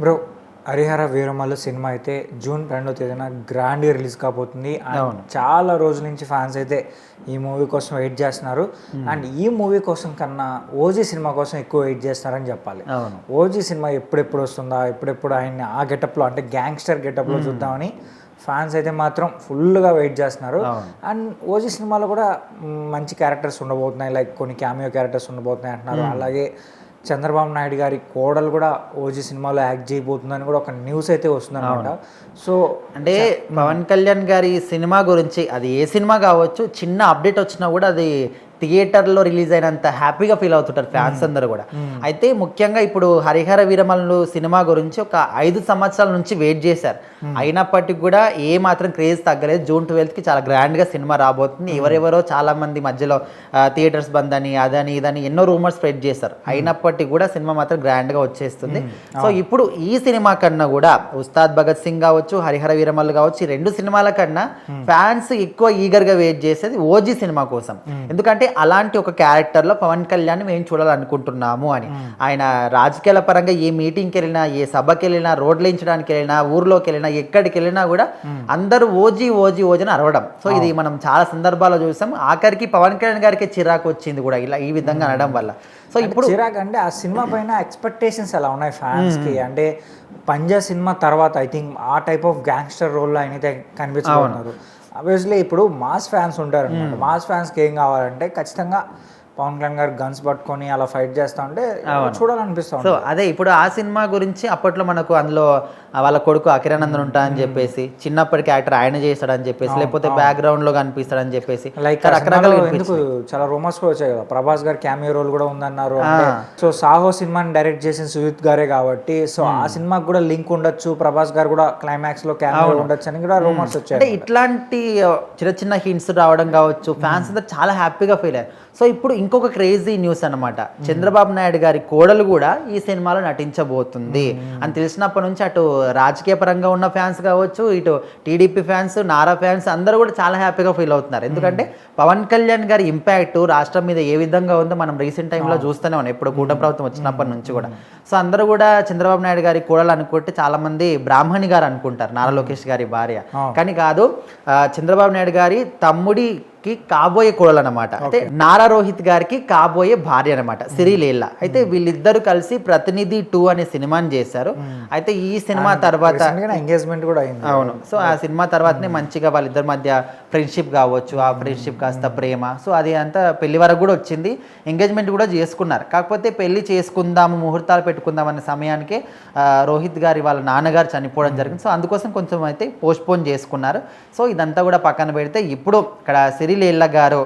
Bro, 'Harihara Veeramallu' cinema అయితే June 2వ తేదీన గ్రాండ్‌గా రిలీజ్ కాబోతుంది. అండ్ చాలా రోజుల నుంచి ఫ్యాన్స్ అయితే ఈ మూవీ కోసం వెయిట్ చేస్తున్నారు. అండ్ ఈ మూవీ కోసం కన్నా ఓజీ సినిమా కోసం ఎక్కువ వెయిట్ చేస్తున్నారని చెప్పాలి. ఓజీ సినిమా ఎప్పుడెప్పుడు వస్తుందా, ఎప్పుడెప్పుడు ఆయన్ని ఆ గెటప్లో అంటే గ్యాంగ్స్టర్ గెటప్లో చూద్దామని ఫ్యాన్స్ అయితే మాత్రం ఫుల్గా వెయిట్ చేస్తున్నారు. అండ్ ఓజీ సినిమాలో కూడా మంచి క్యారెక్టర్స్ ఉండబోతున్నాయి, లైక్ కొన్ని క్యామియో క్యారెక్టర్స్ ఉండబోతున్నాయి అంటున్నారు. అలాగే చంద్రబాబు నాయుడు గారి కోడలు కూడా ఓజీ సినిమాలో యాక్ట్ చేయబోతుందని కూడా ఒక న్యూస్ అయితే వస్తుందన్నమాట. సో అంటే పవన్ కళ్యాణ్ గారి సినిమా గురించి అది ఏ సినిమా కావచ్చు, చిన్న అప్డేట్ వచ్చినా కూడా అది థియేటర్లో రిలీజ్ అయినంత హ్యాపీగా ఫీల్ అవుతుంటారు ఫ్యాన్స్ అందరూ కూడా. అయితే ముఖ్యంగా ఇప్పుడు 'హరిహర వీరమల్లు' సినిమా గురించి ఒక 5 సంవత్సరాల నుంచి వెయిట్ చేశారు. అయినప్పటికీ కూడా ఏ మాత్రం క్రేజ్ తగ్గలేదు. జూన్ 12కి చాలా గ్రాండ్గా సినిమా రాబోతుంది. ఎవరెవరో చాలా మంది మధ్యలో థియేటర్స్ బంద్ అని అదని ఇదని ఎన్నో రూమర్స్ స్ప్రెడ్ చేశారు. అయినప్పటికీ కూడా సినిమా మాత్రం గ్రాండ్గా వచ్చేస్తుంది. సో ఇప్పుడు ఈ సినిమా కన్నా కూడా ఉస్తాద్ భగత్ సింగ్ కావచ్చు, 'హరిహర వీరమల్లు' కావచ్చు, ఈ 2 సినిమాల కన్నా ఫ్యాన్స్ ఎక్కువ ఈగర్గా వెయిట్ చేసేది ఓజీ సినిమా కోసం. ఎందుకంటే అలాంటి ఒక క్యారెక్టర్లో పవన్ కళ్యాణ్ మేము చూడాలనుకుంటున్నాము అని. ఆయన రాజకీయాల పరంగా ఏ మీటింగ్కి వెళ్ళినా, ఏ సభకి వెళ్ళినా, రోడ్లు వేయించడానికి వెళ్ళినా, ఊర్లోకి వెళ్ళినా, ఎక్కడికి వెళ్ళినా కూడా అందరూ ఓజీ ఓజీ ఓజీ అని అరవడం. సో ఇది మనం చాలా సందర్భాల్లో చూసాం. ఆఖరికి పవన్ కళ్యాణ్ గారికి చిరాకు వచ్చింది కూడా ఇలా ఈ విధంగా అనడం వల్ల. సో ఇప్పుడు చిరాకు అంటే ఆ సినిమా పైన ఎక్స్పెక్టేషన్స్ ఎలా ఉన్నాయి ఫ్యాన్స్కి అంటే పంజా సినిమా తర్వాత ఐ థింక్ ఆ టైప్ ఆఫ్ గ్యాంగ్స్టర్ రోల్లో అయితే కనిపించబోతున్నారు. ఆబ్వియస్లీ ఇప్పుడు మాస్ ఫ్యాన్స్ ఉంటారు అనమాట. మాస్ ఫ్యాన్స్కి ఏం కావాలంటే ఖచ్చితంగా పవన్ కళ్యాణ్ గారు గన్స్ పట్టుకొని అలా ఫైట్ చేస్తూ ఉంటే చూడాలనిపిస్తుంది. సో అదే ఇప్పుడు ఆ సినిమా గురించి అప్పట్లో మనకు అందులో వాళ్ళ కొడుకు అకిరానందన్ ఉంటా అని చెప్పేసి, చిన్నప్పటికి యాక్టర్ ఆయన చేస్తాడని చెప్పేసి, లేకపోతే బ్యాక్గ్రౌండ్ లో కనిపిస్తాడని చెప్పేసి లైక్ రకరకాల ఎందుకు చాలా రూమర్స్ కూడా వచ్చాయి కదా. ప్రభాస్ గారు క్యామియో రోల్ కూడా ఉందన్నారు. సో సాహో సినిమాని డైరెక్ట్ చేసిన సుజిత్ గారే కాబట్టి సో ఆ సినిమాకి కూడా లింక్ ఉండొచ్చు, ప్రభాస్ గారు కూడా క్లైమాక్స్ లో క్యామియో ఉండొచ్చు అని కూడా రూమర్స్ వచ్చాయి. అంటే ఇట్లాంటి చిన్న చిన్న హింట్స్ రావడం కావచ్చు, ఫ్యాన్స్ అంతా చాలా హ్యాపీగా ఫీల్ అయ్యారు. సో ఇప్పుడు ఇంకొక క్రేజీ న్యూస్ అనమాట, చంద్రబాబు నాయుడు గారి కోడలు కూడా ఈ సినిమాలో నటించబోతుంది అని తెలిసినప్పటి నుంచి అటు రాజకీయ పరంగా ఉన్న ఫ్యాన్స్ కావచ్చు, ఇటు టీడీపీ ఫ్యాన్స్, నారా ఫ్యాన్స్ అందరూ కూడా చాలా హ్యాపీగా ఫీల్ అవుతున్నారు. ఎందుకంటే పవన్ కళ్యాణ్ గారి ఇంపాక్ట్ రాష్ట్రం మీద ఏ విధంగా ఉందో మనం రీసెంట్ టైంలో చూస్తూనే ఉన్నాం, ఇప్పుడు కూటమి ప్రభుత్వం వచ్చినప్పటి నుంచి కూడా. సో అందరూ కూడా చంద్రబాబు నాయుడు గారి కోడలు అనుకుంటే చాలా మంది బ్రాహ్మణి గారు అనుకుంటారు, నారా లోకేష్ గారి భార్య. కానీ కాదు, చంద్రబాబు నాయుడు గారి తమ్ముడి కాబోయే కోడలు అనమాట. అంటే నారా రోహిత్ గారికి కాబోయే భార్య అనమాట, శ్రీలీల. అయితే వీళ్ళిద్దరు కలిసి ప్రతినిధి 2 అనే సినిమాని చేశారు. అయితే ఈ సినిమా తర్వాత ఎంగేజ్మెంట్ కూడా అయింది. అవును. సో ఆ సినిమా తర్వాతనే మంచిగా వాళ్ళిద్దరి మధ్య ఫ్రెండ్షిప్ కావచ్చు, ఆ ఫ్రెండ్షిప్ కాస్త ప్రేమ, సో అది అంతా పెళ్లి వరకు కూడా వచ్చింది. ఎంగేజ్మెంట్ కూడా చేసుకున్నారు. కాకపోతే పెళ్లి చేసుకుందాము, ముహూర్తాలు పెట్టుకుందాం అనే సమయానికి రోహిత్ గారి వాళ్ళ నాన్నగారు చనిపోవడం జరిగింది. సో అందుకోసం కొంచెం అయితే పోస్ట్పోన్ చేసుకున్నారు. సో ఇదంతా కూడా పక్కన పెడితే ఇప్పుడు ఇక్కడ శ్రీలీల గారు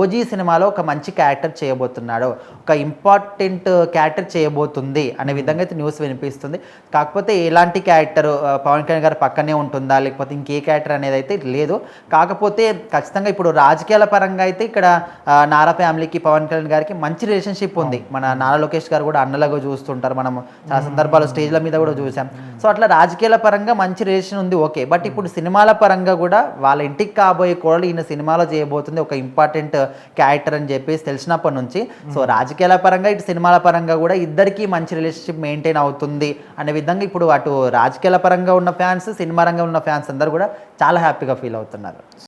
ఓజీ సినిమాలో ఒక మంచి క్యారెక్టర్ చేయబోతున్నాడు, ఒక ఇంపార్టెంట్ క్యారెక్టర్ చేయబోతుంది అనే విధంగా అయితే న్యూస్ వినిపిస్తుంది. కాకపోతే ఎలాంటి క్యారెక్టర్, పవన్ కళ్యాణ్ గారు పక్కనే ఉంటుందా లేకపోతే ఇంకే క్యారెక్టర్ అనేది అయితే లేదు. కాకపోతే ఖచ్చితంగా ఇప్పుడు రాజకీయాల పరంగా అయితే ఇక్కడ నారా ఫ్యామిలీకి పవన్ కళ్యాణ్ గారికి మంచి రిలేషన్షిప్ ఉంది. మన నారా లోకేష్ గారు కూడా అన్నలాగా చూస్తుంటారు, మనం చాలా సందర్భాలు స్టేజ్ల మీద కూడా చూసాం. సో అట్లా రాజకీయాల పరంగా మంచి రిలేషన్ ఉంది, ఓకే. బట్ ఇప్పుడు సినిమాల పరంగా కూడా వాళ్ళ ఇంటికి కాబోయే కోడలు ఈయన సినిమాలో చేయబోతుంది, ఒక ఇంపార్టెంట్ క్యారెక్టర్ అని చెప్పేసి తెలిసినప్పటి నుంచి సో రాజకీయాల పరంగా ఇటు సినిమాల పరంగా కూడా ఇద్దరికి మంచి రిలేషన్షిప్ మెయింటైన్ అవుతుంది అనే విధంగా ఇప్పుడు అటు రాజకీయాల పరంగా ఉన్న ఫ్యాన్స్, సినిమా రంగంలో ఉన్న ఫ్యాన్స్ అందరూ కూడా చాలా హ్యాపీగా ఫీల్ అవుతున్నారు.